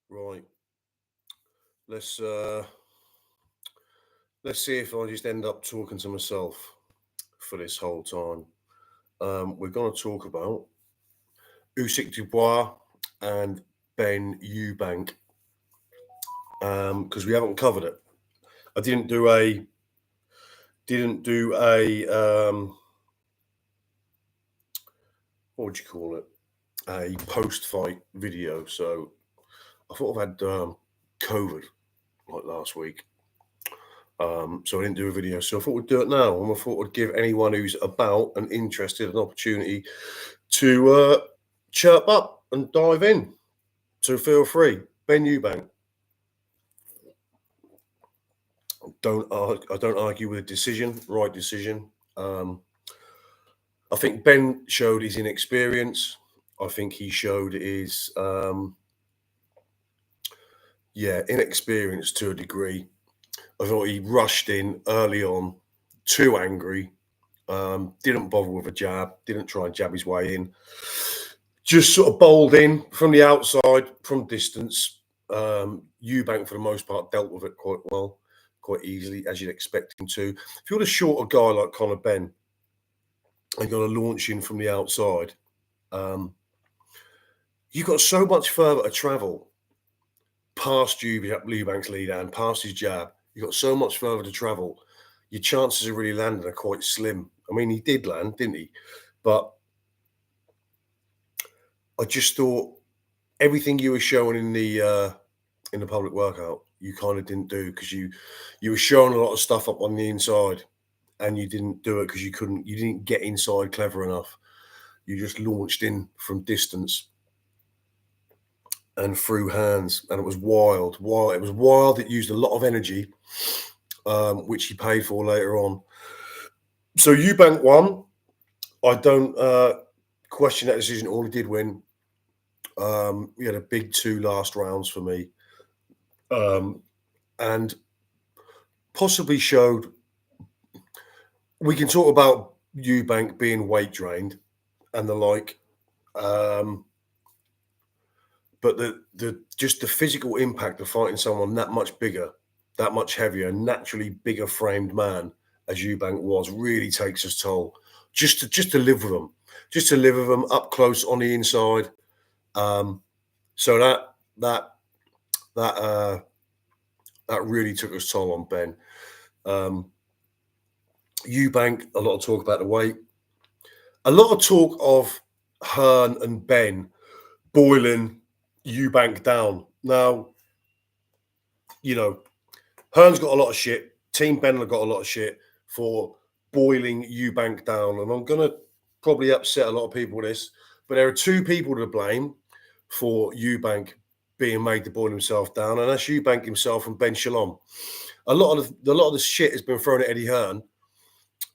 Right. Let's uh let's see if I just end up talking to myself for this whole time. We're gonna talk about Usyk Dubois and Ben Eubank. Because we haven't covered it. I didn't do a what would you call it? A post-fight video. So I thought I've had COVID like last week. So I didn't do a video. So I thought we'd do it now. And I thought I'd give anyone who's about and interested an opportunity to chirp up and dive in. So feel free. Ben Eubank. I don't argue with a decision, right decision. I think Ben showed his inexperience. I think he showed his inexperience to a degree. I thought he rushed in early on, too angry. Didn't bother with a jab. Didn't try and jab his way in. Just sort of bowled in from the outside, from distance. Eubank, for the most part, dealt with it quite well, quite easily, as you'd expect him to. If you're a shorter guy like Conor Benn and got to launch in from the outside, you've got so much further to travel past Eubank's lead and past his jab. You've got so much further to travel. Your chances of really landing are quite slim. I mean, he did land, didn't he? But I just thought everything you were showing in the public workout, you kind of didn't do, because you were showing a lot of stuff up on the inside, and you didn't do it because you didn't get inside clever enough. You just launched in from distance and through hands, and it was wild. It was wild. It used a lot of energy, which he paid for later on. So Eubank won. I don't question that decision. All he did win. We had a big 2 last rounds for me, and possibly showed. We can talk about Eubank being weight drained and the like, but the just the physical impact of fighting someone that much bigger, that much heavier, naturally bigger framed man as Eubank was, really takes its toll. Just to live with them, up close on the inside. So that really took its toll on Ben. Eubank, a lot of talk about the weight, a lot of talk of Hearn and Benn boiling Eubank down. Now, Hearn's got a lot of shit. Team Benn have got a lot of shit for boiling Eubank down. And I'm going to probably upset a lot of people with this, but there are 2 people to blame for Eubank being made to boil himself down, and that's Eubank himself and Ben Shalom. A lot of the shit has been thrown at Eddie Hearn,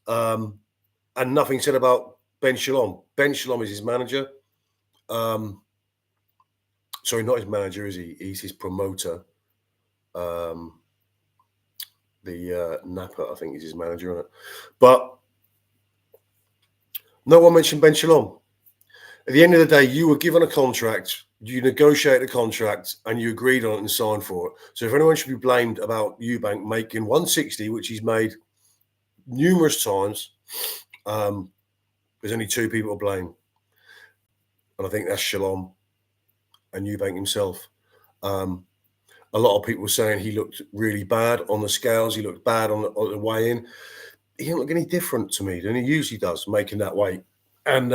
and nothing said about Ben Shalom. Ben Shalom is his manager. Sorry, not his manager, is he? He's his promoter. The Napa, I think, is his manager on it. But no one mentioned Ben Shalom. At the end of the day, you were given a contract, you negotiated a contract, and you agreed on it and signed for it. So if anyone should be blamed about Eubank making 160, which he's made numerous times, there's only 2 people to blame. And I think that's Shalom and Eubank himself. A lot of people were saying he looked really bad on the scales. He looked bad on the way in. He didn't look any different to me than he usually does, making that weight. And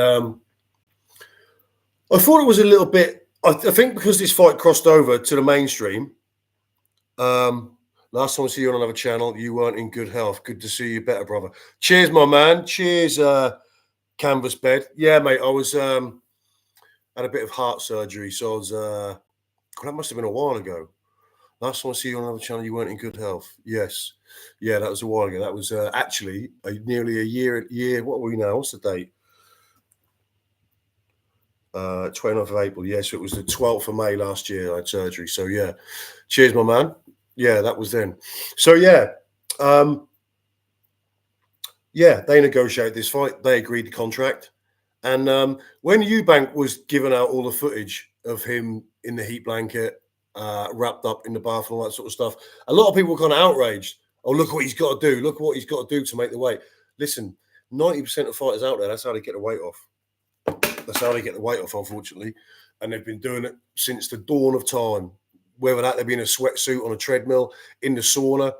I thought it was a little bit, I think because this fight crossed over to the mainstream, last time I see you on another channel, you weren't in good health. Good to see you better, brother. Cheers, my man. Cheers, Canvas Bed. Yeah, mate, I was, had a bit of heart surgery, so I was, that must have been a while ago. Last time I see you on another channel, you weren't in good health. Yes. Yeah, that was a while ago. That was actually nearly a year. What are we now? What's the date? 29th of April. Yeah, so it was the 12th of May last year I had surgery. So yeah, cheers, my man. Yeah, that was then. So yeah, they negotiated this fight. They agreed the contract. And when Eubank was giving out all the footage of him in the heat blanket, wrapped up in the bath and all that sort of stuff. A lot of people were kind of outraged. Oh, look what he's got to do. Look what he's got to do to make the weight. Listen, 90% of fighters out there, that's how they get the weight off. That's how they get the weight off, unfortunately. And they've been doing it since the dawn of time. Whether that they've been in a sweatsuit on a treadmill, in the sauna.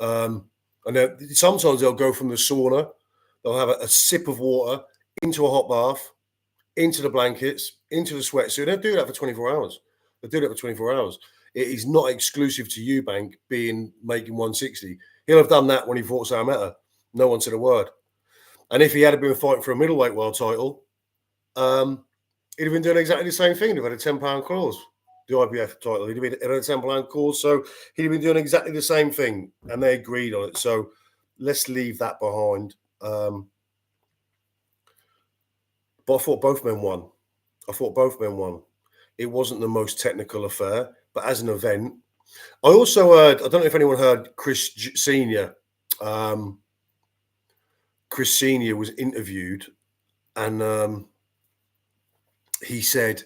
And sometimes they'll go from the sauna, they'll have a sip of water into a hot bath, into the blankets, into the sweatsuit. They'll do that for 24 hours. They'll do that for 24 hours. It is not exclusive to Eubank making 160. He'll have done that when he fought Sam Etta. No one said a word. And if he had been fighting for a middleweight world title, he'd have been doing exactly the same thing. He'd have had a £10 clause, the IBF title. He'd have been had a £10 clause, so he'd have been doing exactly the same thing, and they agreed on it. So let's leave that behind. But I thought both men won. It wasn't the most technical affair, but as an event, I also heard, I don't know if anyone heard Chris Senior. Chris Senior was interviewed, and he said,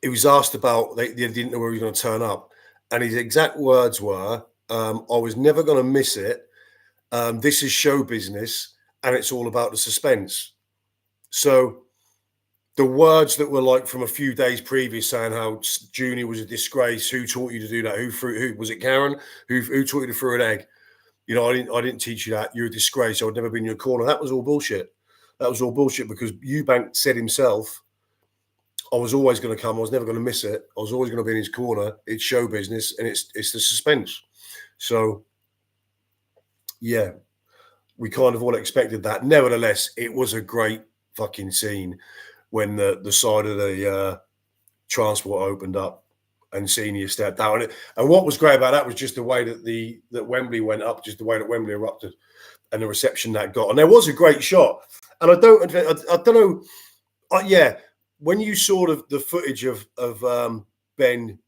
he was asked about, they didn't know where he was going to turn up. And his exact words were, I was never going to miss it. This is show business, and it's all about the suspense. So the words that were like from a few days previous saying how Junior was a disgrace, who taught you to do that? Who was it, Karen? Who taught you to throw an egg? You know, I didn't teach you that. You're a disgrace. I would never be in your corner. That was all bullshit. That was all bullshit, because Eubank said himself, I was always going to come. I was never going to miss it. I was always going to be in his corner. It's show business, and it's the suspense. So, yeah, we kind of all expected that. Nevertheless, it was a great fucking scene when the side of the transport opened up and Senior stepped out. And what was great about that was just the way that Wembley went up, just the way that Wembley erupted, and the reception that got. And there was a great shot. And I don't know. Yeah. When you saw the footage of Benn,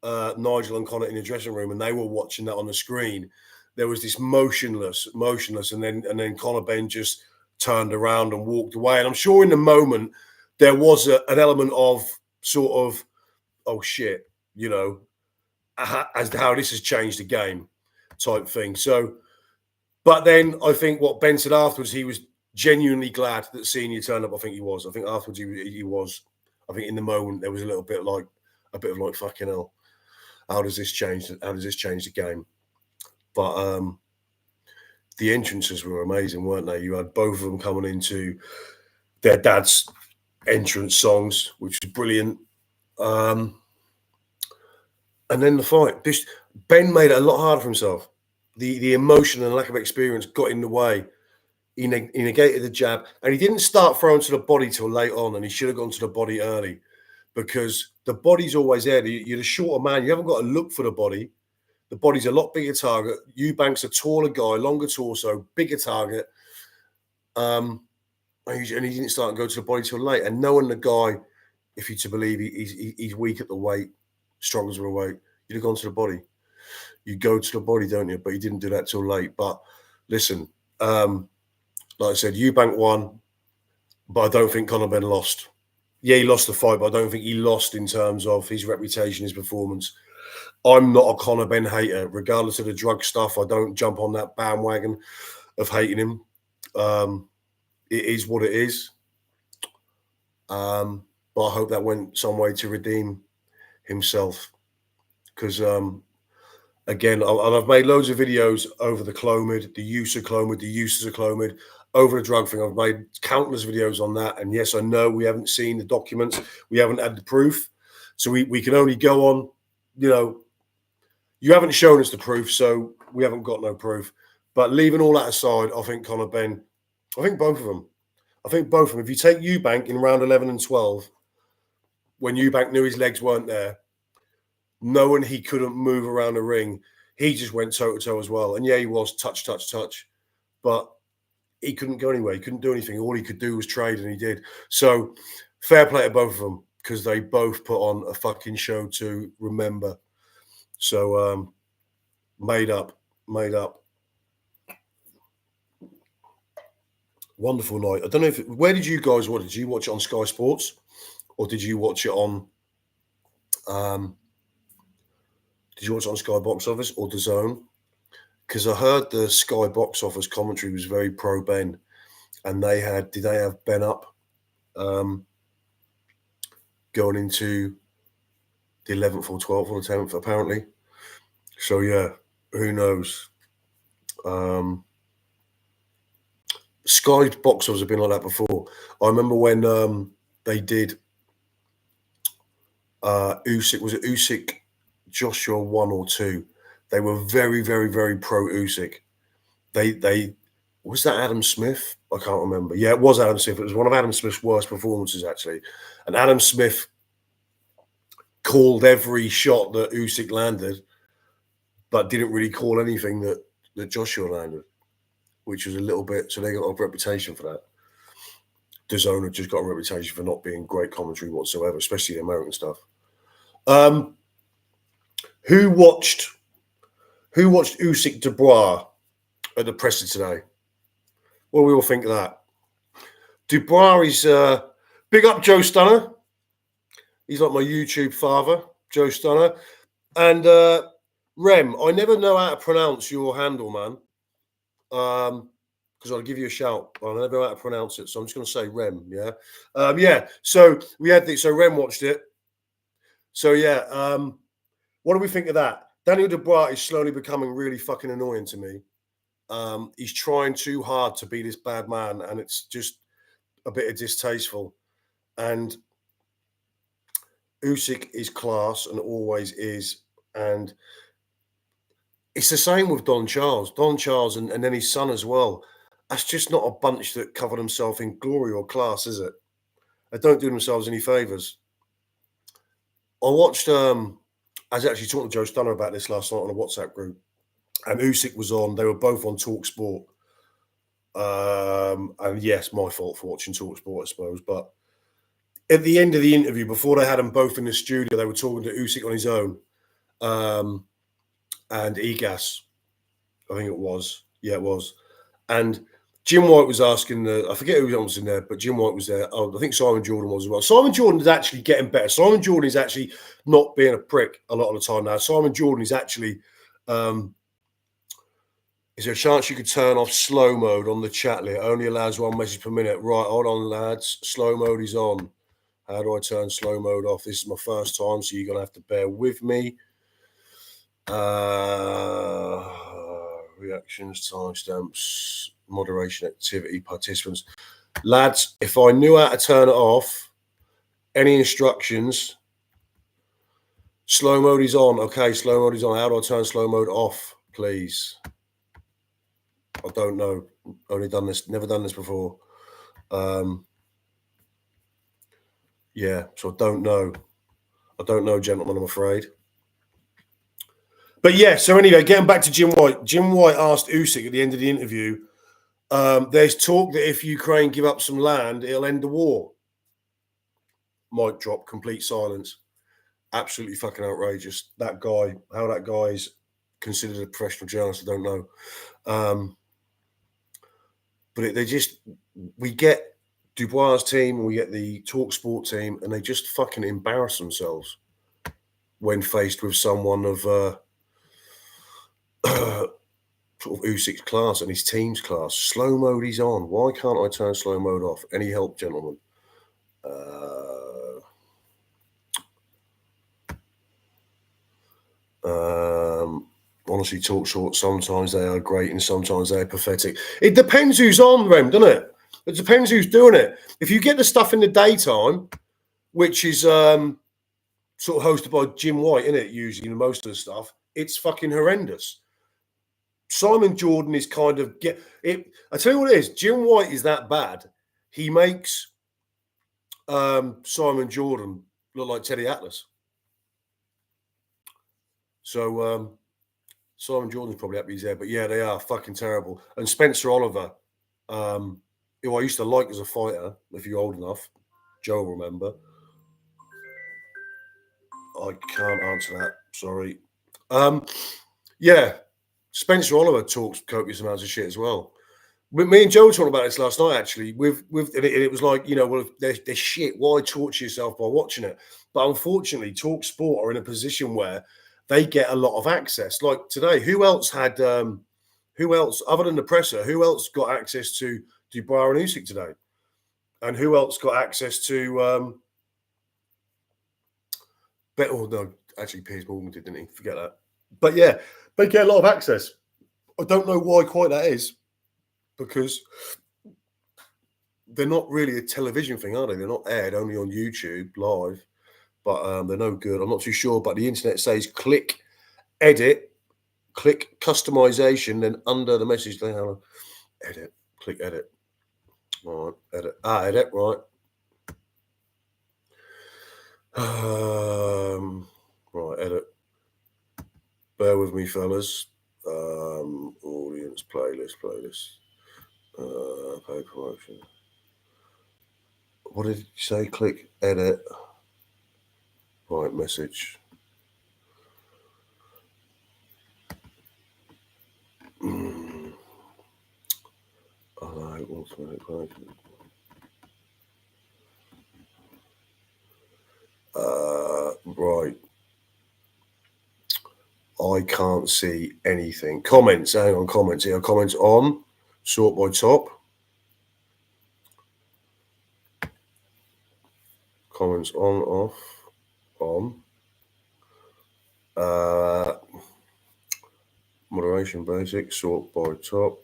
Nigel, and Connor in the dressing room, and they were watching that on the screen, there was this motionless, and then Connor Benn just turned around and walked away. And I'm sure in the moment there was an element of sort of, oh shit, you know, as to how this has changed the game, type thing. So, but then I think what Ben said afterwards, he was genuinely glad that Senior turned up. I think he was. I think afterwards he was. I think in the moment there was a bit of like fucking hell. How does this change? How does this change the game? But the entrances were amazing, weren't they? You had both of them coming into their dad's entrance songs, which was brilliant. And then the fight. Ben made it a lot harder for himself. The emotion and lack of experience got in the way. He negated the jab, and he didn't start throwing to the body till late on, and he should have gone to the body early, because the body's always there. You're the shorter man. You haven't got to look for the body. The body's a lot bigger target. Eubank's a taller guy, longer torso, bigger target. And he didn't start and go to the body till late. And knowing the guy, if you're to believe he's weak at the weight, strong as a weight, you'd have gone to the body. You go to the body, don't you? But he didn't do that till late. But listen, like I said, Eubank won, but I don't think Conor Benn lost. Yeah, he lost the fight, but I don't think he lost in terms of his reputation, his performance. I'm not a Conor Benn hater, regardless of the drug stuff. I don't jump on that bandwagon of hating him. It is what it is. But I hope that went some way to redeem himself. Because, again, I've made loads of videos over the Clomid, the use of Clomid, the uses of Clomid, over the drug thing. I've made countless videos on that. And yes, I know we haven't seen the documents. We haven't had the proof. So we can only go on, you know, you haven't shown us the proof, so we haven't got no proof. But leaving all that aside, I think Conor Benn, I think both of them. If you take Eubank in round 11 and 12, when Eubank knew his legs weren't there, knowing he couldn't move around the ring, he just went toe-to-toe as well. And yeah, he was touch. But he couldn't go anywhere. He couldn't do anything. All he could do was trade, and he did. So fair play to both of them, because they both put on a fucking show to remember. So made up. Wonderful night. I don't know where did you guys watch it? Did you watch it on Sky Sports, or did you watch it on Did you watch it on Sky Box Office or DAZN? Because I heard the Sky Box Office commentary was very pro Benn, and did they have Benn up going into the 11th or 12th or the 10th apparently. So yeah, who knows? Sky Box Office have been like that before. I remember when they did Usyk, was it Usyk Joshua 1 or 2? They were very, very, very pro Usyk. They was that Adam Smith? I can't remember. Yeah, it was Adam Smith. It was one of Adam Smith's worst performances, actually. And Adam Smith called every shot that Usyk landed, but didn't really call anything that Joshua landed, which was a little bit. So they got a reputation for that. DAZN just got a reputation for not being great commentary whatsoever, especially the American stuff. Who watched Usyk Dubois at the presser today? What do we all think of that? Dubois is big up Joe Stunner. He's like my YouTube father, Joe Stunner. And Rem, I never know how to pronounce your handle, man. Because I'll give you a shout. I never know how to pronounce it, so I'm just going to say Rem. Yeah, yeah. So we had so Rem watched it. So yeah, what do we think of that? Daniel Dubois is slowly becoming really fucking annoying to me. He's trying too hard to be this bad man, and it's just a bit of distasteful. And Usyk is class and always is, and it's the same with Don Charles. Don Charles and then his son as well. That's just not a bunch that cover themselves in glory or class, is it? They don't do themselves any favours. I watched, I was actually talking to Joe Stunner about this last night on a WhatsApp group, and Usyk was on. They were both on Talk Sport. And yes, my fault for watching Talk Sport, I suppose. But at the end of the interview, before they had them both in the studio, they were talking to Usyk on his own. And Egas, I think it was. Yeah, it was. And Jim White was asking I forget who was in there, but Jim White was there. Oh, I think Simon Jordan was as well. Simon Jordan is actually getting better. Simon Jordan is actually not being a prick a lot of the time now. Simon Jordan is actually, is there a chance you could turn off slow mode on the chat? It only allows one message per minute. Right, hold on, lads. Slow mode is on. How do I turn slow mode off? This is my first time, so you're going to have to bear with me. Reactions, timestamps, moderation activity, participants. Lads, if I knew how to turn it off, any instructions? Slow mode is on. Okay, slow mode is on. How do I turn slow mode off, please? I don't know. Only done this, never done this before. Yeah, so I don't know. I don't know, gentlemen, I'm afraid. But yeah, so anyway, getting back to Jim White. Jim White asked Usyk at the end of the interview, there's talk that if Ukraine give up some land, it'll end the war. Mic drop, complete silence. Absolutely fucking outrageous. That guy, how that guy is considered a professional journalist, I don't know. But we get Dubois' team and we get the Talk Sport team, and they just fucking embarrass themselves when faced with someone of sort of Usyk's class and his team's class. Slow mode is on. Why can't I turn slow mode off? Any help, gentlemen? Honestly, Talk Short, sometimes they are great and sometimes they're pathetic. It depends who's on, Rem, doesn't it? It depends who's doing it. If you get the stuff in the daytime, which is sort of hosted by Jim White, isn't it, usually, most of the stuff, it's fucking horrendous. Simon Jordan is kind of I tell you what it is, Jim White is that bad. He makes Simon Jordan look like Teddy Atlas. So Simon Jordan's probably happy he's there, but yeah, they are fucking terrible. And Spencer Oliver, who I used to like as a fighter, if you're old enough, Joe will remember. I can't answer that, sorry. Yeah, Spencer Oliver talks copious amounts of shit as well. Me and Joe were talking about this last night, actually. It was like, well, there's shit. Why torture yourself by watching it? But unfortunately, Talk Sport are in a position where they get a lot of access. Like today, who else had? Who else other than the presser? Who else got access to Dubois and Usyk today? And who else got access to? Oh no, actually, Piers Morgan did, didn't he? Forget that. But yeah, they get a lot of access. I don't know why quite that is, because they're not really a television thing, are they? They're not aired only on YouTube live, but they're no good. I'm not too sure, but the internet says click edit, click customization, then under the message they have edit, click edit. All right, edit. Edit, right. Right, edit. Bear with me, fellas. Audience, playlist. Pay promotion. What did you say? Click edit. Right, message. Automatic promotion. Right. I can't see anything. Comments. Hang on, comments here. Comments on. Sort by top. Comments on, off, on. Moderation basic. Sort by top.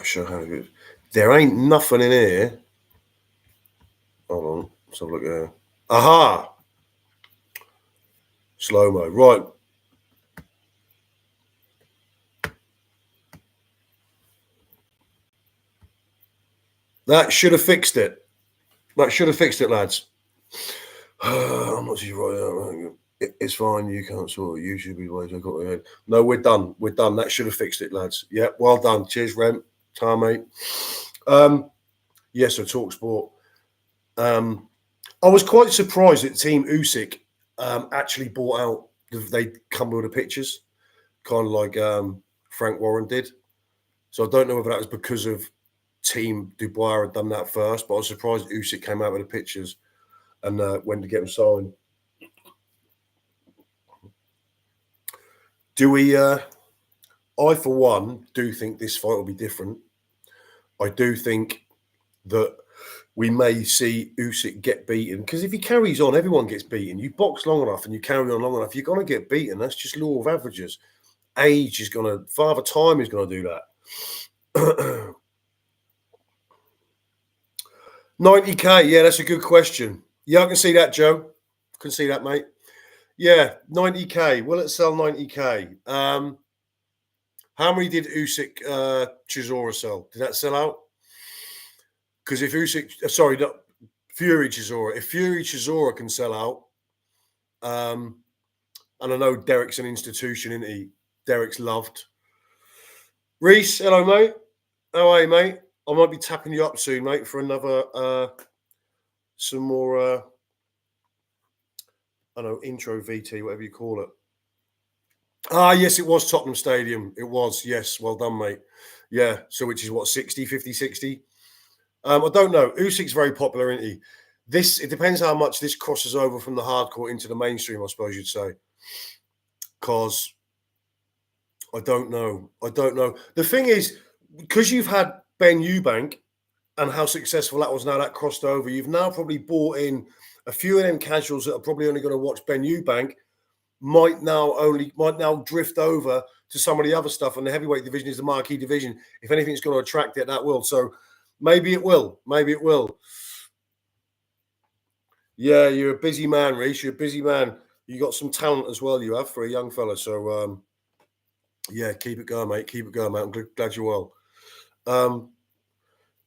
Show how good. There ain't nothing in here. Hold on. Let's have a look here. Aha! Slow mo. Right. That should have fixed it. That should have fixed it, lads. I'm not sure. Right. It's fine. You can't sort it. You should be waiting. I got my head. No, we're done. We're done. That should have fixed it, lads. Yeah, well done. Cheers, Rem. Time, mate. Yes, so Talk Sport. I was quite surprised that Team Usyk actually bought out. They come with the pictures, kind of like Frank Warren did. So I don't know whether that was because of Team Dubois had done that first, but I was surprised Usyk came out with the pictures and went to get them signed. Do we? I, for one, do think this fight will be different. I do think that we may see Usyk get beaten, because if he carries on, everyone gets beaten. You box long enough and you carry on long enough, you're going to get beaten. That's just law of averages. Age is going to, Father Time is going to do that. 90K, yeah, that's a good question. Yeah, I can see that, Joe. Can see that, mate. Yeah, 90K. Will it sell 90K? How many did Usyk Chisora sell? Did that sell out? Because if Usyk, sorry, not Fury Chisora. If Fury Chisora can sell out, and I know Derek's an institution, isn't he? Derek's loved. Reese, hello, mate. How are you, mate? I might be tapping you up soon, mate, for another, some more, I don't know, intro VT, whatever you call it. Yes, it was Tottenham Stadium. It was, yes. Well done, mate. Yeah, so which is what, 60, 50, 60? I don't know. Usyk's very popular, isn't he? It depends how much this crosses over from the hardcore into the mainstream, I suppose you'd say. Because I don't know. The thing is, because you've had Ben Eubank and how successful that was, now that crossed over, you've now probably bought in a few of them casuals that are probably only going to watch Ben Eubank, might now drift over to some of the other stuff, and the heavyweight division is the marquee division. If anything's going to attract it, that will. So maybe it will. Yeah, you're a busy man, Reece. You're a busy man. You got some talent as well, you have, for a young fella. So yeah, keep it going, mate. Keep it going, mate. I'm glad you're well.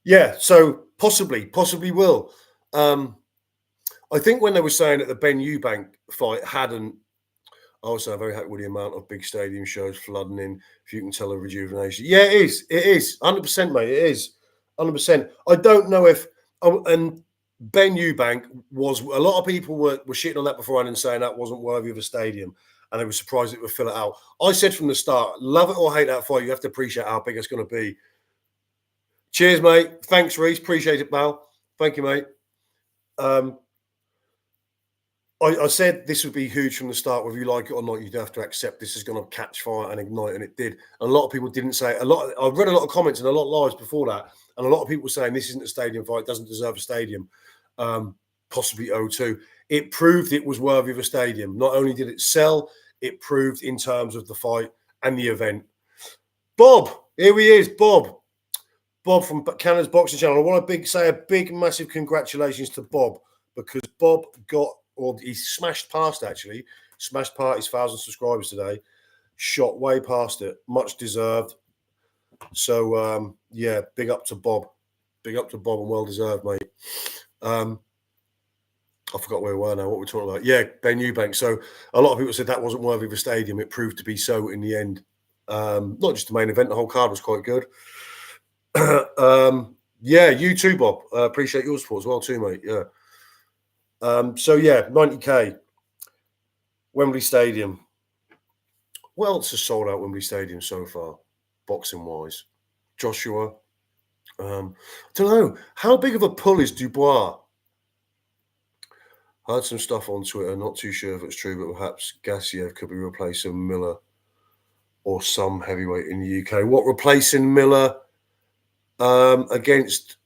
Yeah, so possibly will. I think when they were saying that the Ben Eubank fight hadn't, I was very happy with the amount of big stadium shows flooding in. If you can tell a rejuvenation. Yeah, it is. 100%, mate. It is. 100%. I don't know if, and Ben Eubank was, a lot of people were shitting on that beforehand and saying that wasn't worthy of a stadium. And they were surprised it would fill it out. I said from the start, love it or hate that fight, you have to appreciate how big it's going to be. Cheers, mate. Thanks, Reece. Appreciate it, pal. Thank you, mate. I said this would be huge from the start, whether you like it or not. You'd have to accept this is going to catch fire and ignite, and it did. And a lot of people didn't say a lot. I've read a lot of comments and a lot of lives before that, and a lot of people saying this isn't a stadium fight, doesn't deserve a stadium, possibly O2. It proved it was worthy of a stadium. Not only did it sell, it proved in terms of the fight and the event. Bob, here he is, Bob. Bob from Canada's Boxing Channel. I want to say a big, massive congratulations to Bob, because Bob got, or he smashed past his 1,000 subscribers today, shot way past it, much deserved. So yeah, big up to Bob, and well deserved, mate. I forgot where we were now. What we're talking about? Yeah, Benn Eubank. So a lot of people said that wasn't worthy of a stadium. It proved to be so in the end. Not just the main event; the whole card was quite good. Yeah, you too, Bob. Appreciate your support as well, too, mate. Yeah. So yeah, 90k, Wembley Stadium. Well, it's a sold out Wembley Stadium so far, boxing wise. Joshua, I don't know how big of a pull is Dubois. Heard some stuff on Twitter. Not too sure if it's true, but perhaps Gassiev could be replacing Miller or some heavyweight in the UK. What, replacing Miller against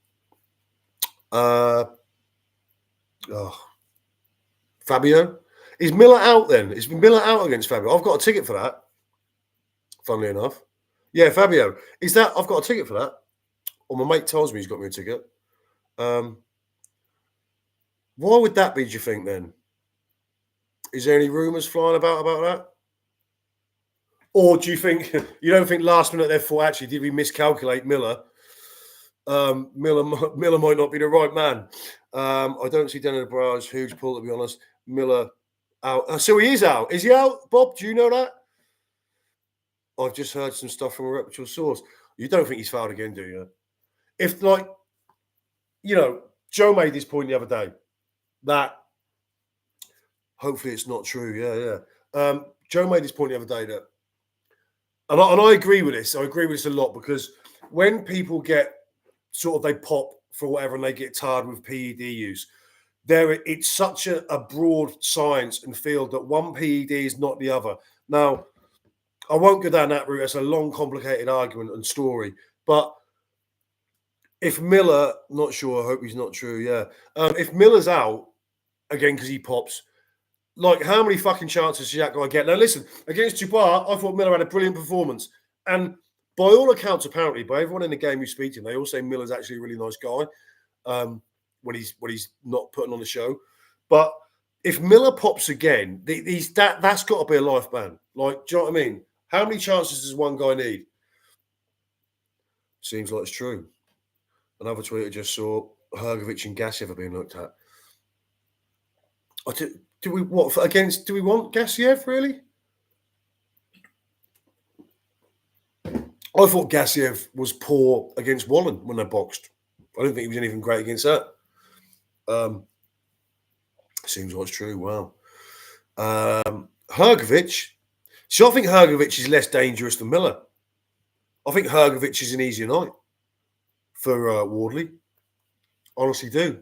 Fabio? Is Miller out then? Is Miller out against Fabio? I've got a ticket for that. Funnily enough. Yeah, Fabio. Is that, I've got a ticket for that. Or my mate tells me he's got me a ticket. Why would that be, do you think, then? Is there any rumours flying about that? Or do you think, you don't think last minute they thought, actually, did we miscalculate Miller? Miller might not be the right man. I don't see Daniel Dubois' huge pull, to be honest. Miller out. So he is out. Is he out, Bob? Do you know that? I've just heard some stuff from a reputable source. You don't think he's fouled again, do you? If, like, you know, Joe made this point the other day that hopefully it's not true. Yeah. Joe made this point the other day that, and I agree with this. I agree with this a lot, because when people get sort of, they pop for whatever and they get tired with PED use, it's such a broad science and field that one PED is not the other. Now, I won't go down that route. It's a long, complicated argument and story. But if Miller, not sure, I hope he's not true, yeah. If Miller's out, again, because he pops, like, how many fucking chances does that guy get? Now, listen, against Dubois, I thought Miller had a brilliant performance. And by all accounts, apparently, by everyone in the game you speak to, they all say Miller's actually a really nice guy when he's not putting on the show. But if Miller pops again, that's got to be a life ban. Like, do you know what I mean? How many chances does one guy need? Seems like it's true. Another tweet I just saw, Hrgovic and Gassiev are being looked at. Do we want Gassiev, really? I thought Gassiev was poor against Wallen when they boxed. I don't think he was anything great against that. Seems like it's true. Wow. Hrgovic. So I think Hrgovic is less dangerous than Miller. I think Hrgovic is an easier night for Wardley. Honestly do.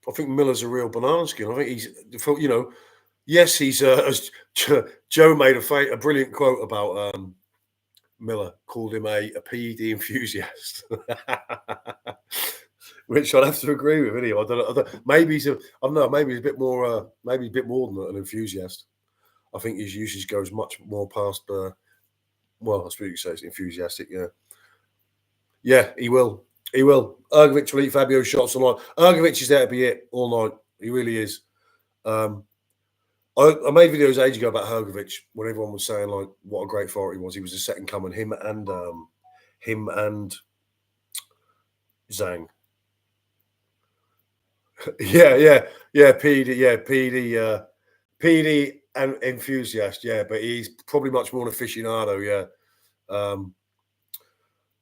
I think Miller's a real banana skin. I think he's, you know, yes, he's, as Joe made a brilliant quote about Miller, called him a PED enthusiast, which I'd have to agree with. Anyway, I don't know. Maybe he's maybe he's a bit more, maybe a bit more than an enthusiast. I think his usage goes much more past. Well, I suppose you could say it's enthusiastic. Yeah, yeah, he will. He will. Hrgovic will eat Fabio's shots all night. Hrgovic is there to be it all night. He really is. I made videos ages ago about Hrgovic when everyone was saying, like, what a great fighter he was. He was the second coming. Him and Zhang. yeah. PD and enthusiast. Yeah, but he's probably much more an aficionado. Yeah.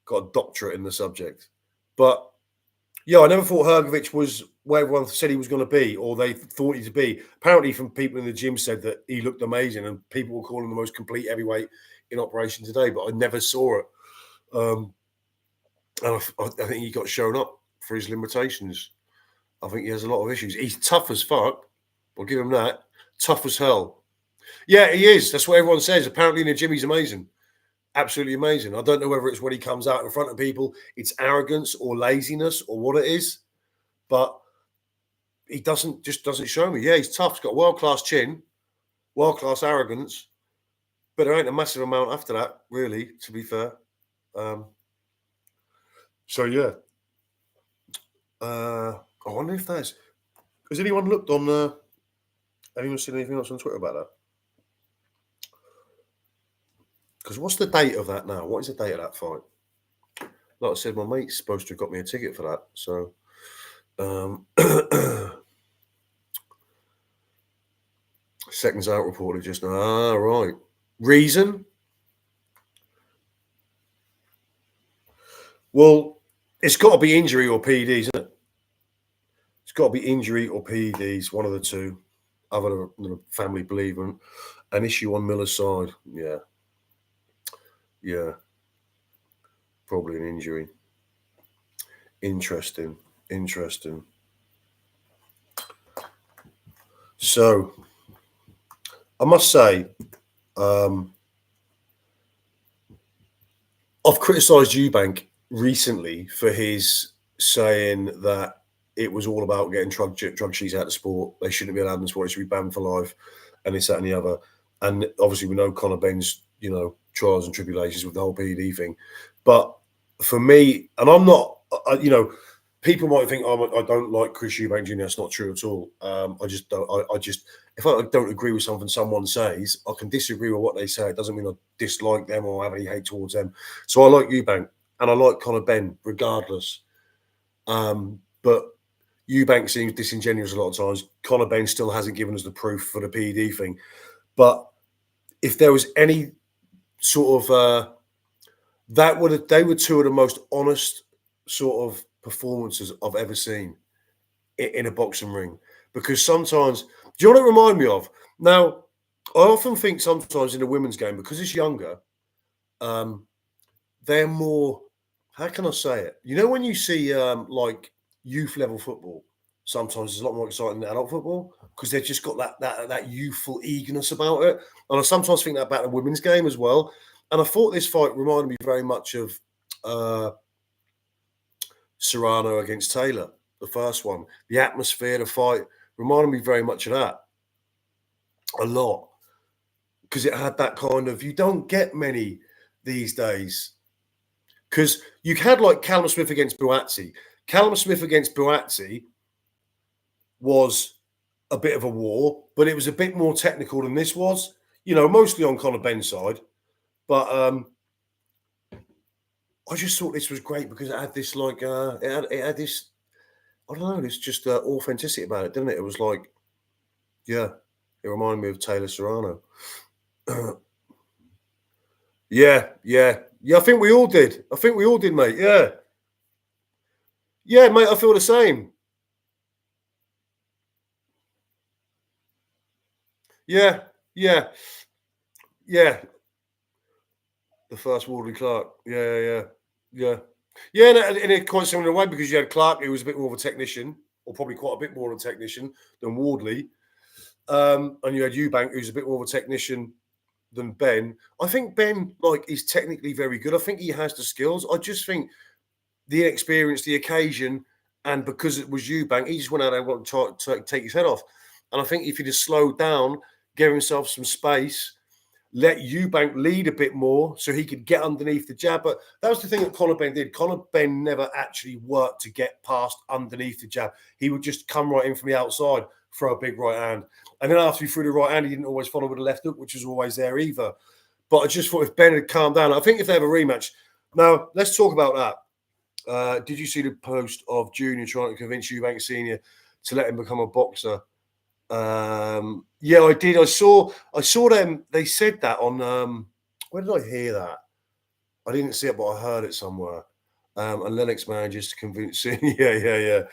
Got a doctorate in the subject. But yeah, I never thought Hrgovic was where everyone said he was going to be, or they thought he to be. Apparently, from people in the gym said that he looked amazing, and people were calling him the most complete heavyweight in operation today. But I never saw it, and I think he got shown up for his limitations. I think he has a lot of issues. He's tough as fuck. I'll give him that. Tough as hell. Yeah, he is. That's what everyone says. Apparently in the gym, he's amazing. Absolutely amazing. I don't know whether it's when he comes out in front of people, it's arrogance or laziness or what it is, but he doesn't show me. Yeah, he's tough. He's got a world-class chin, world-class arrogance, but there ain't a massive amount after that, really, to be fair. So yeah. I wonder if has anyone looked on anyone seen anything else on Twitter about that? Because what's the date of that now? What is the date of that fight? Like I said, my mate's supposed to have got me a ticket for that. So seconds out reported just now. Ah, right. Reason? Well, it's got to be injury or PEDs, isn't it? It's got to be injury or PEDs, one of the two, other than the family believing. An issue on Miller's side. Yeah. Yeah. Probably an injury. Interesting. So, I must say, I've criticised Eubank recently for his saying that it was all about getting drug cheats out of sport. They shouldn't be allowed in sport. It should be banned for life, and this, that, and the other. And obviously, we know Conor Benn's, trials and tribulations with the whole PED thing. But for me, and I'm not, people might think, I don't like Chris Eubank Jr. That's not true at all. I just don't. If I don't agree with something someone says, I can disagree with what they say. It doesn't mean I dislike them or have any hate towards them. So I like Eubank and I like Conor Benn regardless. But Eubank seems disingenuous a lot of times. Conor Benn still hasn't given us the proof for the PED thing. But if there was any sort of they were two of the most honest sort of performances I've ever seen in a boxing ring. Because sometimes, do you know what it remind me of? Now, I often think sometimes in the women's game, because it's younger, they're more, how can I say it? You know, when you see like youth level football, sometimes it's a lot more exciting than adult football because they've just got that youthful eagerness about it. And I sometimes think that about the women's game as well. And I thought this fight reminded me very much of Serrano against Taylor, the first one. The atmosphere, the fight reminded me very much of that. A lot. Because it had that kind of, you don't get many these days. Because you had like Callum Smith against Buatsi. Callum Smith against Buatsi was a bit of a war, but it was a bit more technical than this was. Mostly on Conor Benn's side. But I just thought this was great because it had this like it had this, I don't know, this just authenticity about it, didn't it? It was like, yeah, it reminded me of Taylor Serrano. Yeah. I think we all did. Mate. Yeah, mate. I feel the same. Yeah. The first Wardley Clark. Yeah. In a quite similar way because you had Clark, who was a bit more of a technician, or probably quite a bit more of a technician than Wardley. And you had Eubank, who's a bit more of a technician than Benn. I think Benn is technically very good. I think he has the skills. I just think the experience, the occasion, and because it was Eubank, he just went out there and wanted to take his head off. And I think if he'd have slowed down, gave himself some space, let Eubank lead a bit more so he could get underneath the jab. But that was the thing that Conor Benn did. Conor Benn never actually worked to get past underneath the jab. He would just come right in from the outside, throw a big right hand. And then after he threw the right hand, he didn't always follow with the left hook, which was always there either. But I just thought if Benn had calmed down, I think if they have a rematch. Now, let's talk about that. Did you see the post of Junior trying to convince Eubank Senior to let him become a boxer? Yeah, I did. I saw them. They said that on where did I hear that? I didn't see it, but I heard it somewhere. And Lennox manages to convince yeah.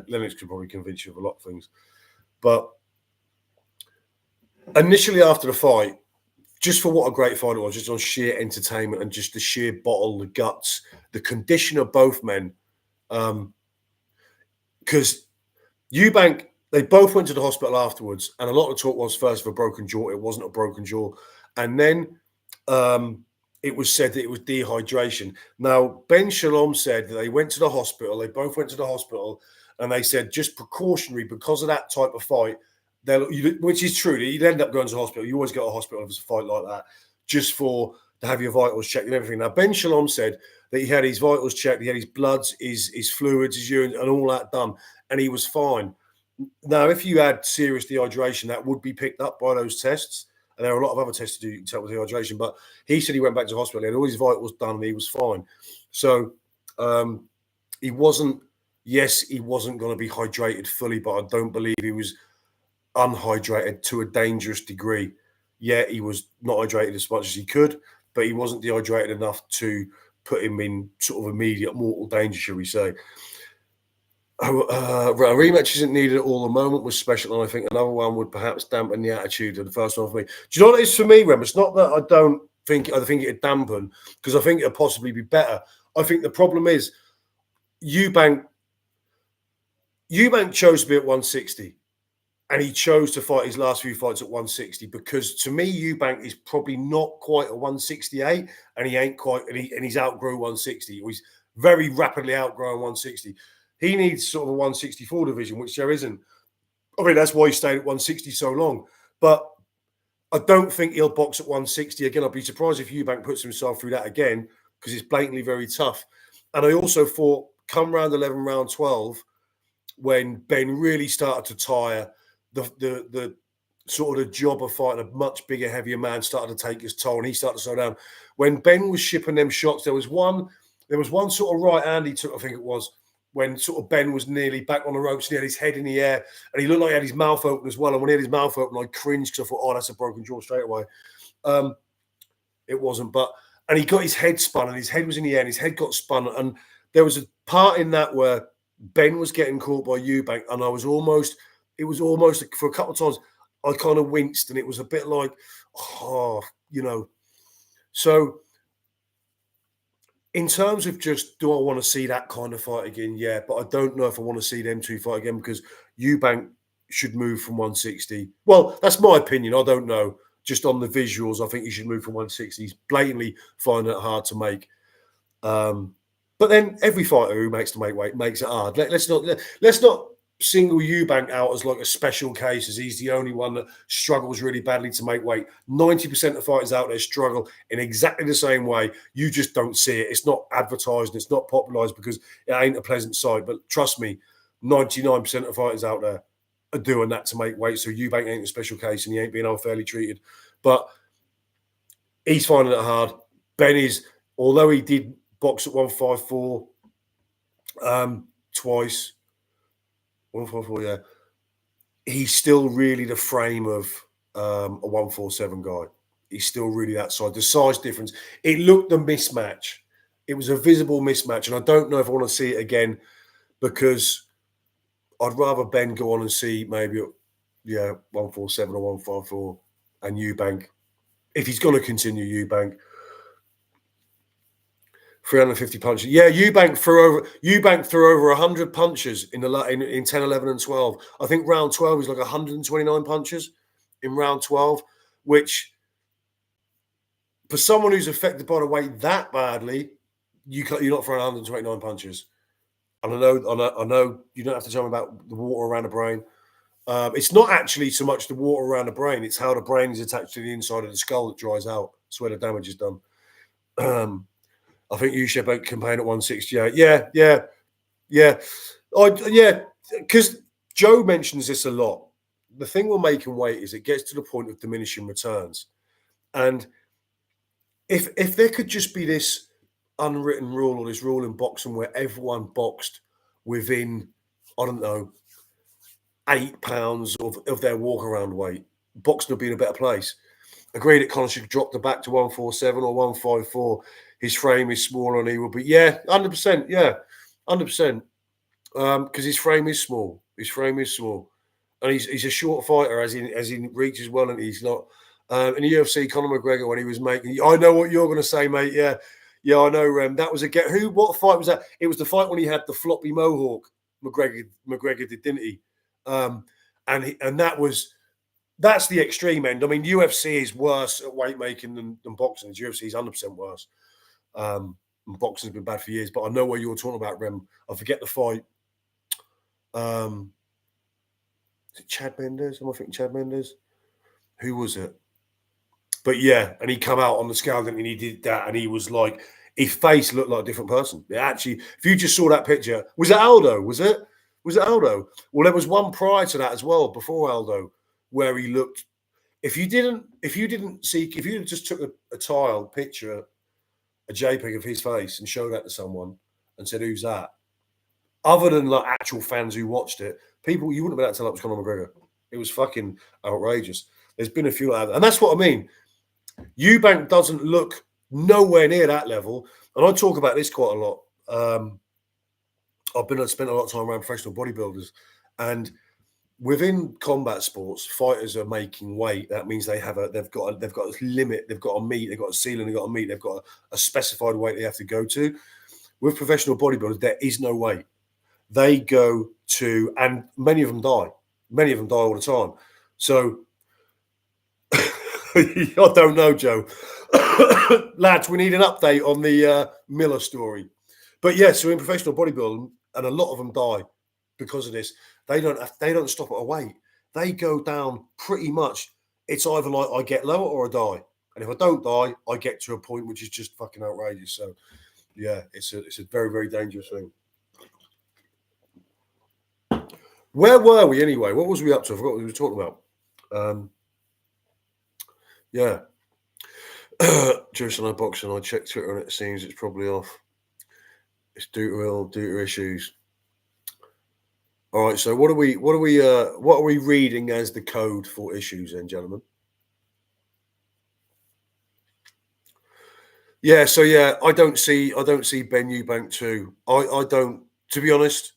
Lennox could probably convince you of a lot of things. But initially after the fight, just for what a great fight it was, just on sheer entertainment and just the sheer bottle, the guts, the condition of both men. Because Eubank, They both went to the hospital afterwards, and a lot of talk was first of a broken jaw. It wasn't a broken jaw, and then it was said that it was dehydration. Now, Ben Shalom said that they went to the hospital. They both went to the hospital, and they said just precautionary because of that type of fight. Which is true. You'd end up going to the hospital. You always go to the hospital if it's a fight like that, just to have your vitals checked and everything. Now, Ben Shalom said that he had his vitals checked, he had his bloods, his fluids, his urine, and all that done, and he was fine. Now, if you had serious dehydration, that would be picked up by those tests. And there are a lot of other tests to do to help with dehydration. But he said he went back to hospital, he had all his vitals done, and he was fine. So he wasn't going to be hydrated fully, but I don't believe he was unhydrated to a dangerous degree. Yeah, he was not hydrated as much as he could, but he wasn't dehydrated enough to put him in sort of immediate mortal danger, shall we say. A rematch isn't needed at all. The moment was special, and I think another one would perhaps dampen the attitude of the first one for me. Do you know what it is for me, Rem? It's not that I think it'd dampen, because I think it'd possibly be better. I think the problem is Eubank chose to be at 160. And he chose to fight his last few fights at 160 because, to me, Eubank is probably not quite a 168, and he ain't quite, and he's outgrown 160. He's very rapidly outgrowing 160. He needs sort of a 164 division, which there isn't. I mean, that's why he stayed at 160 so long. But I don't think he'll box at 160 again. I'd be surprised if Eubank puts himself through that again, because it's blatantly very tough. And I also thought, come round 11, round 12, when Ben really started to tire, the sort of the job of fighting a much bigger, heavier man started to take his toll, and he started to slow down. When Ben was shipping them shots, there was one sort of right hand he took, I think it was, when sort of Ben was nearly back on the ropes, and he had his head in the air, and he looked like he had his mouth open as well. And when he had his mouth open, I cringed because I thought, oh, that's a broken jaw straight away. It wasn't, and he got his head spun, and his head was in the air, and his head got spun, and there was a part in that where Ben was getting caught by Eubank, and it was almost for a couple of times I kind of winced, and it was a bit like, oh, So in terms of just, do I want to see that kind of fight again? Yeah, but I don't know if I want to see them two fight again, because Eubank should move from 160. Well, that's my opinion. I don't know. Just on the visuals, I think he should move from 160. He's blatantly finding it hard to make. But then every fighter who makes the weight makes it hard. Let's not single Eubank out as like a special case, as he's the only one that struggles really badly to make weight. 90% of fighters out there struggle in exactly the same way. You just don't see it. It's not advertised, and it's not popularized because it ain't a pleasant sight. But trust me, 99% of fighters out there are doing that to make weight. So Eubank ain't a special case, and he ain't being unfairly treated. But he's finding it hard. Ben is, although he did box at 154 twice, 154, yeah, he's still really the frame of a 147 guy. He's still really that side. The size difference, it looked a mismatch. It was a visible mismatch, and I don't know if I want to see it again, because I'd rather Ben go on and see maybe 147 or 154, and Eubank, if he's going to continue, Eubank 350 punches. Yeah, Eubank threw over 100 punches in 10, 11, and 12. I think round 12 is like 129 punches in round 12, which for someone who's affected by the weight that badly, you're not throwing 129 punches. And I know you don't have to tell me about the water around the brain. It's not actually so much the water around the brain; it's how the brain is attached to the inside of the skull that dries out. That's where the damage is done. I think Usyk campaign at 168. Yeah. Because Joe mentions this a lot. The thing with making weight is it gets to the point of diminishing returns. And if there could just be this unwritten rule, or this rule in boxing where everyone boxed within, I don't know, 8 pounds of their walk around weight, boxing would be in a better place. Agreed, it kind of should drop the back to 147 or 154. His frame is smaller and he will be, 100%, 100%. Because his frame is small. And he's a short fighter, as in reach as well, and he's not. In the UFC, Conor McGregor, when he was making, I know what you're going to say, mate. Yeah, I know. That was what fight was that? It was the fight when he had the floppy mohawk. McGregor did, didn't he? and that's the extreme end. I mean, UFC is worse at weight making than boxing. UFC is 100% worse. And boxing's been bad for years, but I know what you were talking about, Rem. I forget the fight. Is it Chad Mendes? Am I thinking Chad Mendes? Who was it? But yeah, and he come out on the scale and he did that, and he was like, his face looked like a different person. It actually, if you just saw that picture, was it Aldo? Was it? Was it Aldo? Well, there was one prior to that as well, before Aldo, where he looked. If you just took a tile picture, a JPEG of his face, and showed that to someone and said, "Who's that?" Other than like actual fans who watched it, people you wouldn't be able to tell it was Conor McGregor. It was fucking outrageous. There's been a few like that, and that's what I mean. Eubank doesn't look nowhere near that level, and I talk about this quite a lot. I've spent a lot of time around professional bodybuilders, and within combat sports, fighters are making weight. That means they've got a limit, they've got a meet, they've got a ceiling, they've got a meet, they've got a specified weight they have to go to. With professional bodybuilders, there is no weight. They go to, and many of them die. Many of them die all the time. So I don't know, Joe. Lads, we need an update on the Miller story. But yeah, so in professional bodybuilding, and a lot of them die because of this. They don't stop at a weight. They go down pretty much. It's either like I get lower or I die. And if I don't die, I get to a point which is just fucking outrageous. So yeah, it's a very, very dangerous thing. Where were we anyway? What was we up to? I forgot what we were talking about. Yeah. Jerusalem boxing. I checked Twitter and it seems it's probably off. It's due to issues. All right. So what are we reading as the code for issues, then, gentlemen? Yeah. So yeah, I don't see Benn Eubank too. I don't. To be honest,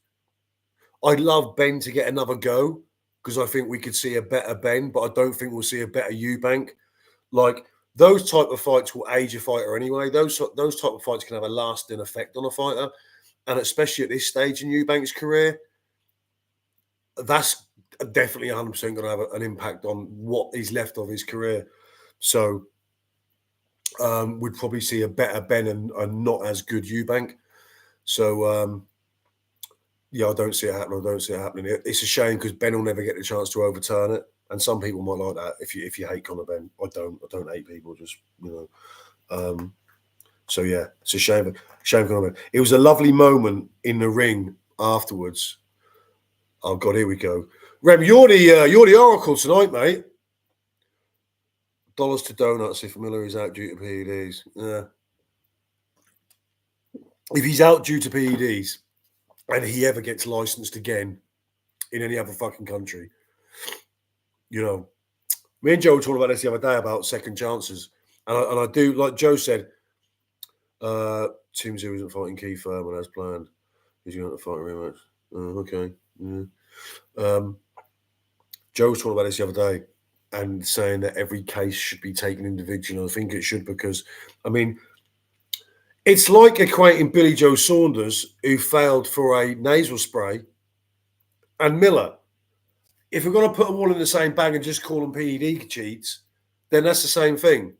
I'd love Benn to get another go because I think we could see a better Benn, but I don't think we'll see a better Eubank. Like those type of fights will age a fighter anyway. Those type of fights can have a lasting effect on a fighter, and especially at this stage in Eubank's career, that's definitely 100% going to have an impact on what is left of his career. So we'd probably see a better Benn and not as good Eubank. So yeah, I don't see it happening. I don't see it happening. It's a shame because Benn will never get the chance to overturn it. And some people might like that if you hate Conor Benn. I don't hate people, just so yeah, it's a shame. Shame Conor Benn. It was a lovely moment in the ring afterwards. Oh God, here we go. Rem, you're the oracle tonight, mate. Dollars to donuts if Miller is out due to PEDs. Yeah. If he's out due to PEDs and he ever gets licensed again in any other fucking country, me and Joe were talking about this the other day about second chances. And I do, like Joe said, Tim Zoo isn't fighting Keith Thurman as planned. He's going to fight a rematch. Okay. Yeah. Joe was talking about this the other day and saying that every case should be taken individually. I think it should because, I mean, it's like equating Billy Joe Saunders, who failed for a nasal spray, and Miller. If we're going to put them all in the same bag and just call them PED cheats, then that's the same thing.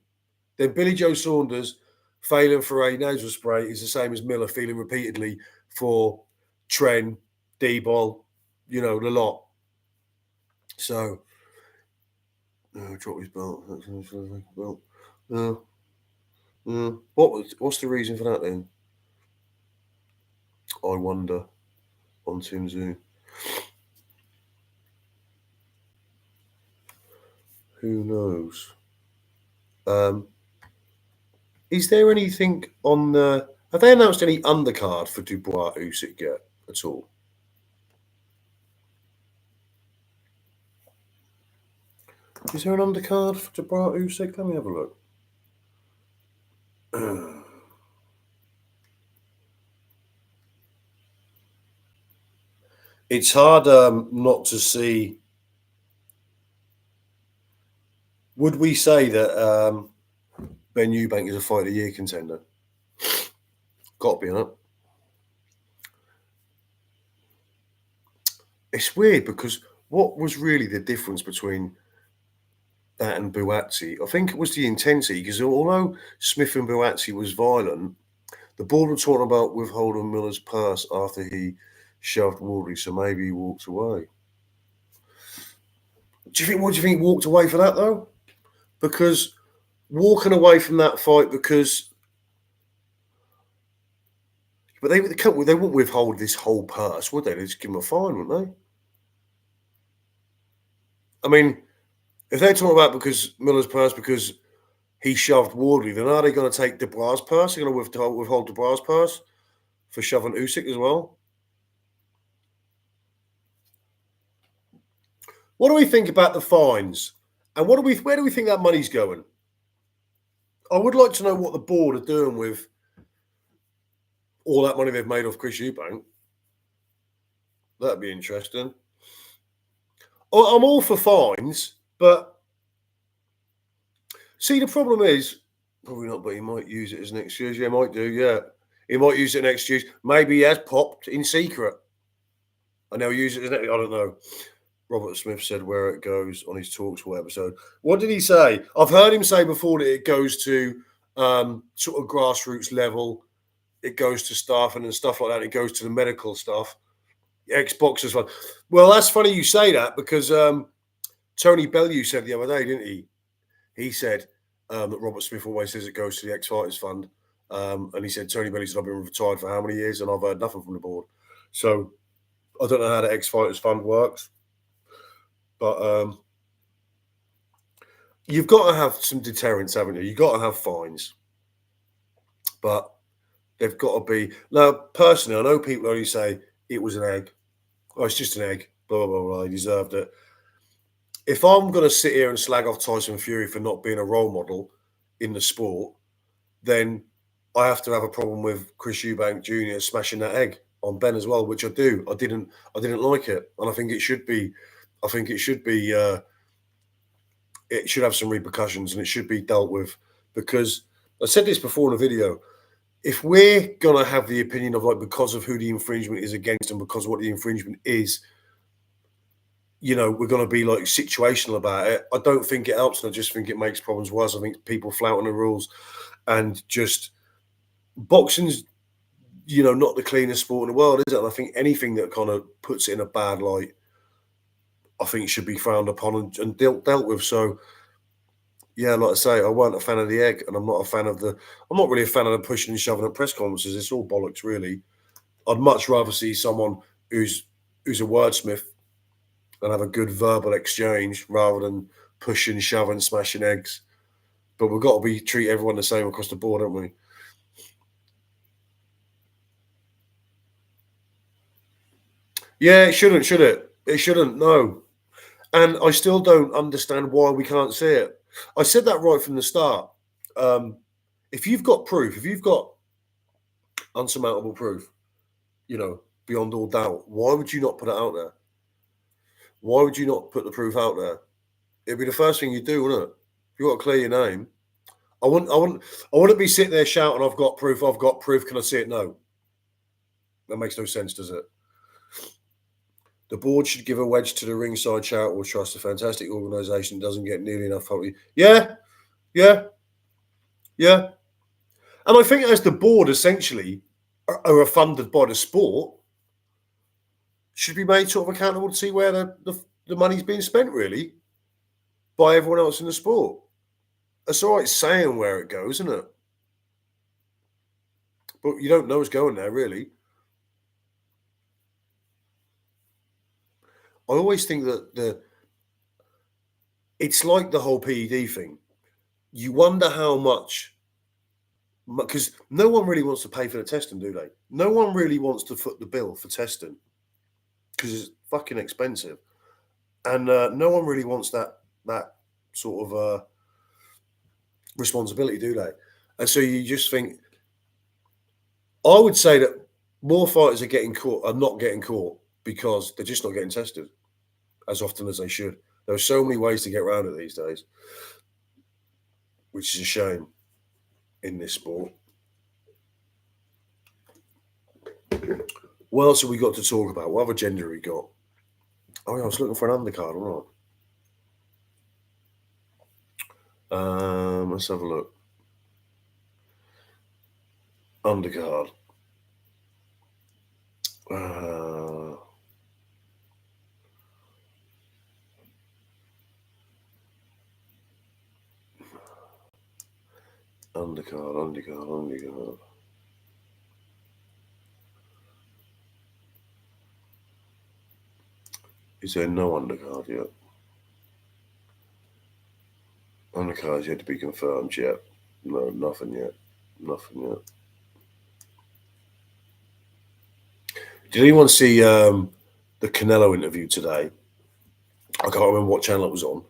Then Billy Joe Saunders failing for a nasal spray is the same as Miller failing repeatedly for Tren, D-Ball, the lot. So, drop his belt. What's the reason for that then? I wonder. On Tim Zoo. Who knows? Is there anything on the? Have they announced any undercard for Dubois Usyk yet at all? Is there an undercard for Dubois Usyk? Let me have a look. It's hard not to see. Would we say that Benn Eubank is a fight of the year contender? Got to be, huh? It's weird because what was really the difference between that and Buatsi? I think it was the intensity, because although Smith and Buatsi was violent, the board were talking about withholding Miller's purse after he shoved Wardley, so maybe he walked away. What do you think he walked away for that though? Because walking away from that fight, because but they wouldn't withhold this whole purse, would they? They'd just give him a fine, wouldn't they? I mean, if they're talking about because Miller's purse because he shoved Wardley, then are they going to take Dubois' purse? They're going to withhold Dubois' purse for shoving Usyk as well? What do we think about the fines? And where do we think that money's going? I would like to know what the board are doing with all that money they've made off Chris Eubank. That'd be interesting. I'm all for fines, but see, the problem is probably not, but he might use it as an excuse. Yeah, might do. Yeah, he might use it as an excuse. Maybe he has popped in secret, and they'll use it as I don't know. Robert Smith said where it goes on his talks for episode. What did he say? I've heard him say before that it goes to sort of grassroots level. It goes to staffing and stuff like that. It goes to the medical stuff. Xboxers one. Well, that's funny you say that because Tony Bellew said the other day, didn't he? He said that Robert Smith always says it goes to the ex-fighters fund. And he said, Tony Bellew said, I've been retired for how many years and I've heard nothing from the board. So I don't know how the ex-fighters fund works. But you've got to have some deterrence, haven't you? You've got to have fines. But they've got to be... Now, personally, I know people only say it was an egg. Oh, it's just an egg. Blah, blah, blah. He deserved it. If I'm going to sit here and slag off Tyson Fury for not being a role model in the sport, then I have to have a problem with Chris Eubank Jr. smashing that egg on Benn as well, which I do. I didn't like it, and I think it should be. I think it should be. It should have some repercussions, and it should be dealt with because I said this before in a video. If we're gonna have the opinion of like because of who the infringement is against and because of what the infringement is, you know, we're going to be like situational about it. I don't think it helps, and I just think it makes problems worse. I think people flouting the rules and just boxing's, you know, not the cleanest sport in the world, is it? And I think anything that kind of puts it in a bad light, I think should be frowned upon and dealt with. So, yeah, like I say, I weren't a fan of the egg, and I'm not a fan of the. I'm not really a fan of the pushing and shoving at press conferences. It's all bollocks, really. I'd much rather see someone who's a wordsmith and have a good verbal exchange rather than pushing, shoving, smashing eggs. But we've got to treat everyone the same across the board, haven't we? Yeah, it shouldn't, should it? It shouldn't, no. And I still don't understand why we can't see it. I said that right from the start. If you've got proof, if you've got unsurmountable proof, you know, beyond all doubt, why would you not put it out there? Why would you not put the proof out there? It'd be the first thing you do, wouldn't it? If you've got to clear your name. I wouldn't be sitting there shouting, I've got proof, can I see it? No. That makes no sense, does it? The board should give a wedge to the Ringside Charitable Trust, a fantastic organisation that doesn't get nearly enough public. Yeah, yeah, yeah. And I think as the board essentially are funded by the sport, should be made sort of accountable to see where the money's being spent, really, by everyone else in the sport. It's all right saying where it goes, isn't it? But you don't know what's going there, really. I always think that it's like the whole PED thing. You wonder how much, because no one really wants to pay for the testing, do they? No one really wants to foot the bill for testing because it's fucking expensive, and no one really wants that sort of responsibility, do they? And so you just think, I would say that more fighters are not getting caught because they're just not getting tested as often as they should. There are so many ways to get around it these days, which is a shame in this sport. What else have we got to talk about? What other agenda have we got? Oh, yeah, I was looking for an undercard, all right. Let's have a look. Undercard. Undercard. Is there no undercard yet? Undercard's yet to be confirmed yet. No, nothing yet. Nothing yet. Did anyone see the Canelo interview today? I can't remember what channel it was on.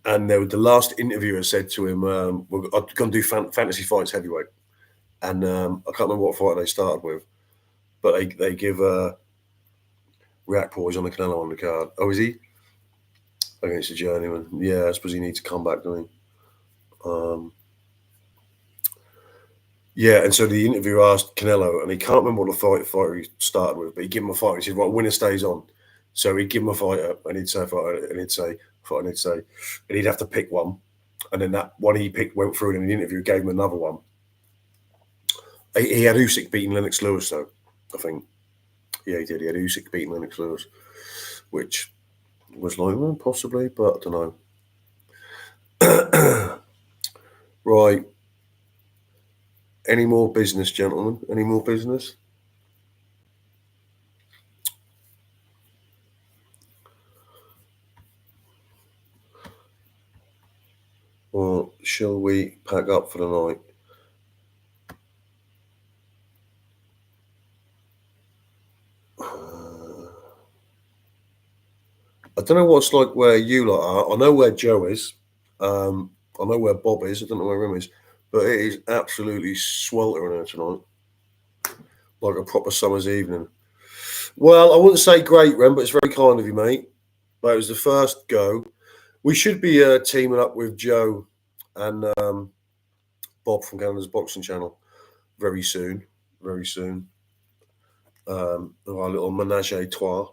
And the last interviewer said to him, "We're going to do fantasy fights heavyweight." And I can't remember what fight they started with, but they give React Boys on the Canelo on the card. Oh, is he against the journeyman? Yeah, I suppose he needs to come back, doesn't he? Yeah, and so the interviewer asked Canelo, and he can't remember what the fighter he started with, but he gave him a fight. He said, "Right, winner stays on." So he'd give him a fighter, and he'd say fighter, and he'd say fighter, and he'd say, and he'd have to pick one, and then that one he picked went through, and in the interview gave him another one. He had Usyk beating Lennox Lewis, though. I think, yeah, he did. He had Usyk beating Lennox Lewis, which was like, well, possibly, but I don't know. Right. Any more business, gentlemen? Any more business? Or shall we pack up for the night? I don't know what's like where you lot are. I know where Joe is. I know where Bob is. I don't know where Rim is. But it is absolutely sweltering here tonight. Like a proper summer's evening. Well, I wouldn't say great, Rem, but it's very kind of you, mate. But it was the first go. We should be teaming up with Joe and Bob from Canada's Boxing Channel very soon. Very soon. Our little menage a trois.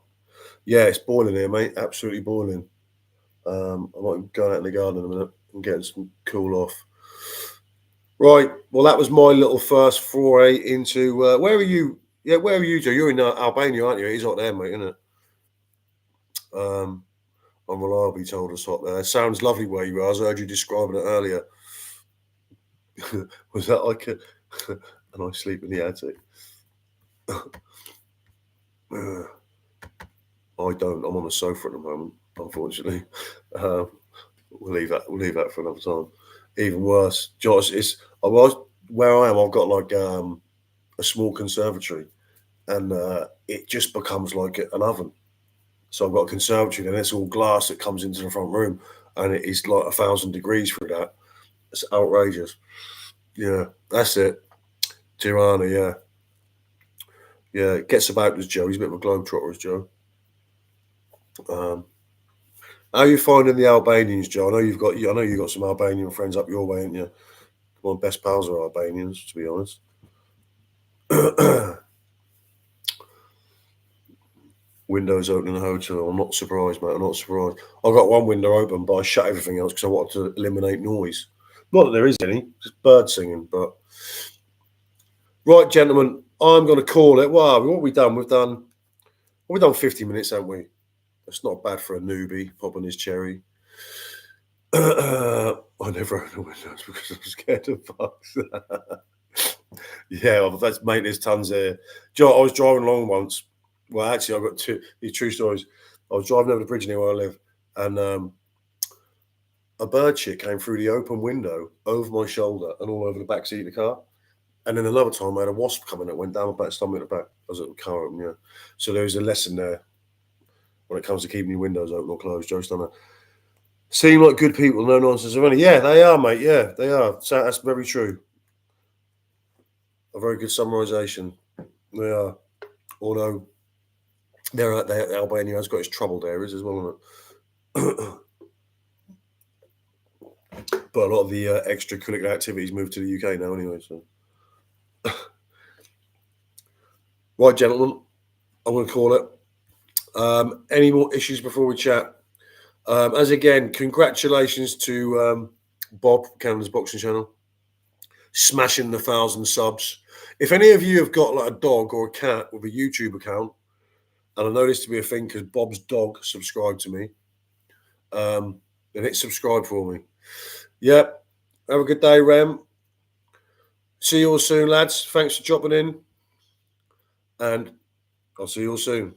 Yeah, it's boiling here, mate. Absolutely boiling. I might go out in the garden in a minute and get some cool off. Right. Well, that was my little first foray into. Where are you? Yeah, where are you, Joe? You're in Albania, aren't you? It's hot there, mate, isn't it? I'm reliably told it's hot there. It sounds lovely where you are. I heard you describing it earlier. Was that like a nice sleep in the attic? I don't. I'm on the sofa at the moment, unfortunately. We'll leave that. We'll leave that for another time. Even worse, Josh. I was where I am. I've got like a small conservatory, and it just becomes like an oven. So I've got a conservatory, and it's all glass that comes into the front room, and it is like 1,000 degrees through that. It's outrageous. Yeah, that's it. Tirana, yeah. Yeah, it gets about as Joe. He's a bit of a globetrotter, as Joe. Um, how are you finding the Albanians, Joe? I know you've got some Albanian friends up your way, ain't you? My best pals are Albanians, to be honest. Windows open in the hotel. I'm not surprised, mate. I'm not surprised. I've got one window open, but I shut everything else because I wanted to eliminate noise. Not that there is any, just birds singing. But right, gentlemen, I'm going to call it. Wow, what have we done? We've done 50 minutes, haven't we? That's not bad for a newbie popping his cherry. I never open the windows because I'm scared of bugs. Yeah, well, mate, there's tons there. Joe, I was driving along once. Well, actually, I've got these true stories. I was driving over the bridge near where I live, and a bird shit came through the open window over my shoulder and all over the back seat of the car. And then another time, I had a wasp come in that went down my back, stomach at the back. I was at the car open, yeah. So there was a lesson there when it comes to keeping your windows open or closed. Joe's done it. Seem like good people, no nonsense of any. Yeah, they are, mate. Yeah, they are. So that's very true. A very good summarisation. They are. Although Albania has got its troubled areas as well, isn't it? But a lot of the extracurricular activities moved to the UK now, anyway. So, right, gentlemen, I'm going to call it. Any more issues before we chat? As again, congratulations to Bob, Canada's boxing channel, smashing the 1,000 subs. If any of you have got like a dog or a cat with a YouTube account, and I know this to be a thing because Bob's dog subscribed to me, then hit subscribe for me. Yep. Have a good day, Rem. See you all soon, lads. Thanks for dropping in, and I'll see you all soon.